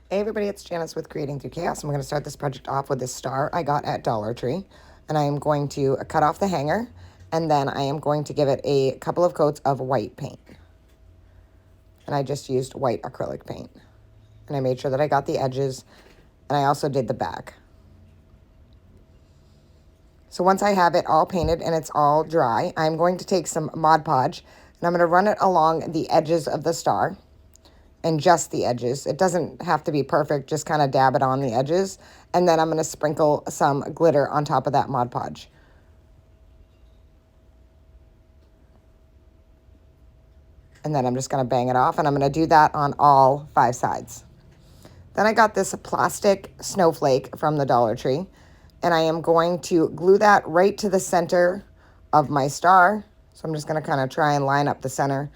Hey everybody, it's Janice with Creating Through Chaos. I'm going to start this project off with this star I got at Dollar Tree. And I am going to cut off the hanger, and then I am going to give it a couple of coats of white paint. And I just used white acrylic paint. And I made sure that I got the edges, and I also did the back. So once I have it all painted and it's all dry, I'm going to take some Mod Podge, and I'm going to run it along the edges of the star. And just the edges. It doesn't have to be perfect, just kind of dab it on the edges. And then I'm going to sprinkle some glitter on top of that Mod Podge. And then I'm just going to bang it off, and I'm going to do that on all 5 sides. Then I got this plastic snowflake from the Dollar Tree, and I am going to glue that right to the center of my star. So I'm just going to kind of try and line up the center.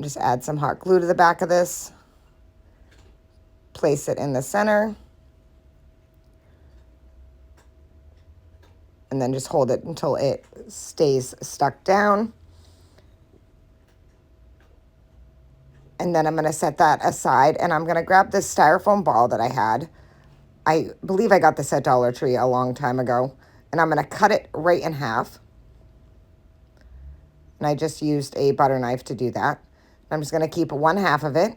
Just add some hot glue to the back of this. Place it in the center. And then just hold it until it stays stuck down. And then I'm going to set that aside, and I'm going to grab this styrofoam ball that I had. I believe I got this at Dollar Tree a long time ago. And I'm going to cut it right in half. And I just used a butter knife to do that. I'm just going to keep one half of it.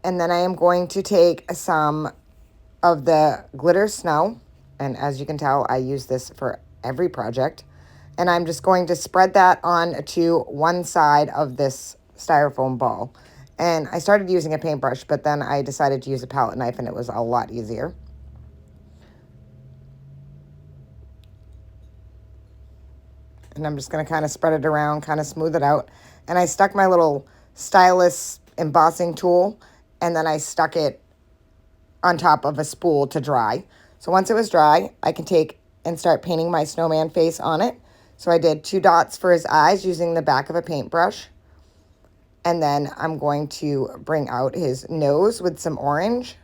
And then I am going to take some of the glitter snow. And as you can tell, I use this for every project. And I'm just going to spread that onto one side of this styrofoam ball. And I started using a paintbrush, but then I decided to use a palette knife, and it was a lot easier. And I'm just going to kind of spread it around, kind of smooth it out. And I stuck my little stylus embossing tool, and then I stuck it on top of a spool to dry. So once it was dry, I can take and start painting my snowman face on it. So I did 2 dots for his eyes using the back of a paintbrush. And then I'm going to bring out his nose with some orange.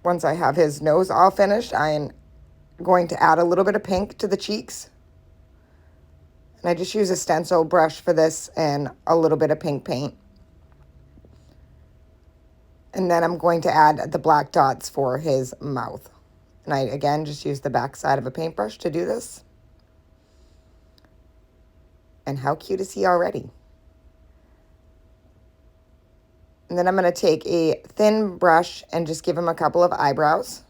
Once I have his nose all finished, I am going to add a little bit of pink to the cheeks. And I just use a stencil brush for this and a little bit of pink paint. And then I'm going to add the black dots for his mouth. And I, again, just use the back side of a paintbrush to do this. And how cute is he already? And then I'm going to take a thin brush and just give him a couple of eyebrows.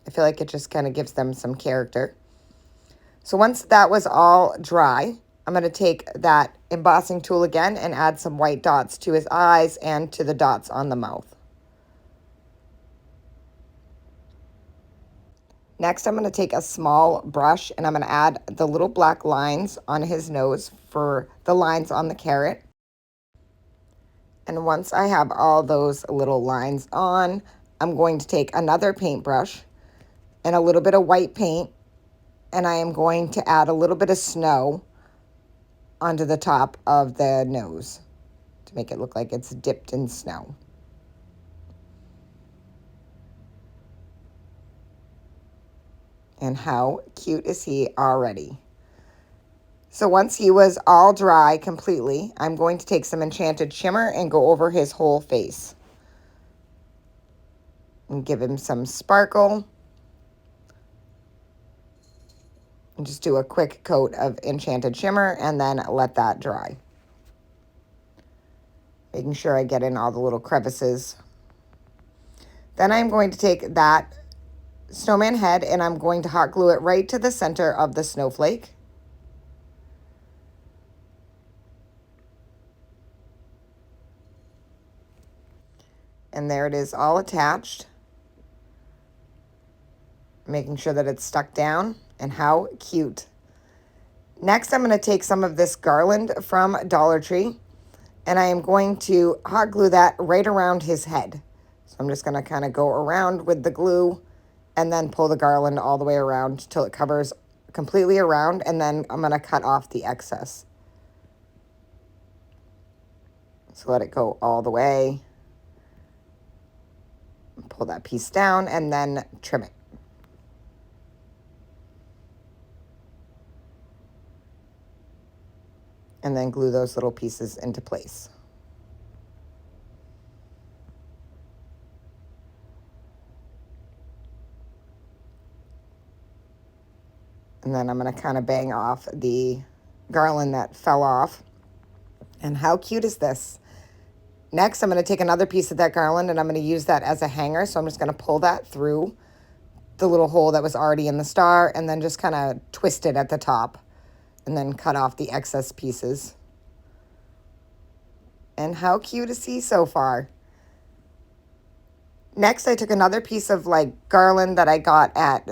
I feel like it just kind of gives them some character. So once that was all dry, I'm going to take that embossing tool again and add some white dots to his eyes and to the dots on the mouth. Next, I'm going to take a small brush, and I'm going to add the little black lines on his nose for the lines on the carrot. And once I have all those little lines on, I'm going to take another paintbrush and a little bit of white paint, and I am going to add a little bit of snow onto the top of the nose to make it look like it's dipped in snow. And how cute is he already? So once he was all dry completely, I'm going to take some enchanted shimmer and go over his whole face. And give him some sparkle. And just do a quick coat of enchanted shimmer and then let that dry. Making sure I get in all the little crevices. Then I'm going to take that snowman head and I'm going to hot glue it right to the center of the snowflake. And there it is, all attached. Making sure that it's stuck down. And how cute. Next, I'm going to take some of this garland from Dollar Tree, and I am going to hot glue that right around his head. So I'm just going to kind of go around with the glue and then pull the garland all the way around till it covers completely around, and then I'm going to cut off the excess. So let it go all the way. Pull that piece down and then trim it. and then glue those little pieces into place. And then I'm going to kind of bang off the garland that fell off. And how cute is this? Next, I'm going to take another piece of that garland and I'm going to use that as a hanger. So I'm just going to pull that through the little hole that was already in the star and then just kind of twist it at the top and then cut off the excess pieces. And how cute is he so far? Next, I took another piece of like garland that I got at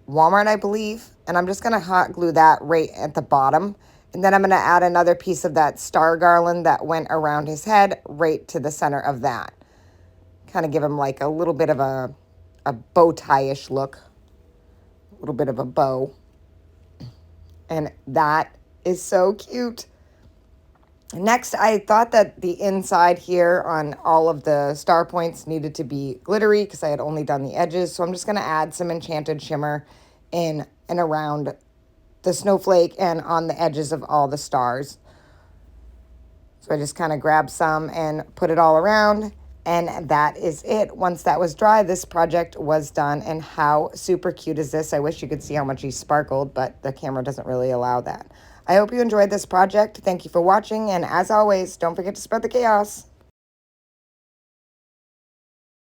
Walmart, I believe, and I'm just going to hot glue that right at the bottom. And then I'm going to add another piece of that star garland that went around his head right to the center of that. Kind of give him like a little bit of a bow tie-ish look. A little bit of a bow. And that is so cute. Next, I thought that the inside here on all of the star points needed to be glittery because I had only done the edges. So I'm just going to add some enchanted shimmer in and around the snowflake and on the edges of all the stars. So I just kind of grabbed some and put it all around. And that is it. Once that was dry, this project was done. And how super cute is this? I wish you could see how much he sparkled, but the camera doesn't really allow that. I hope you enjoyed this project. Thank you for watching. And as always, don't forget to spread the chaos.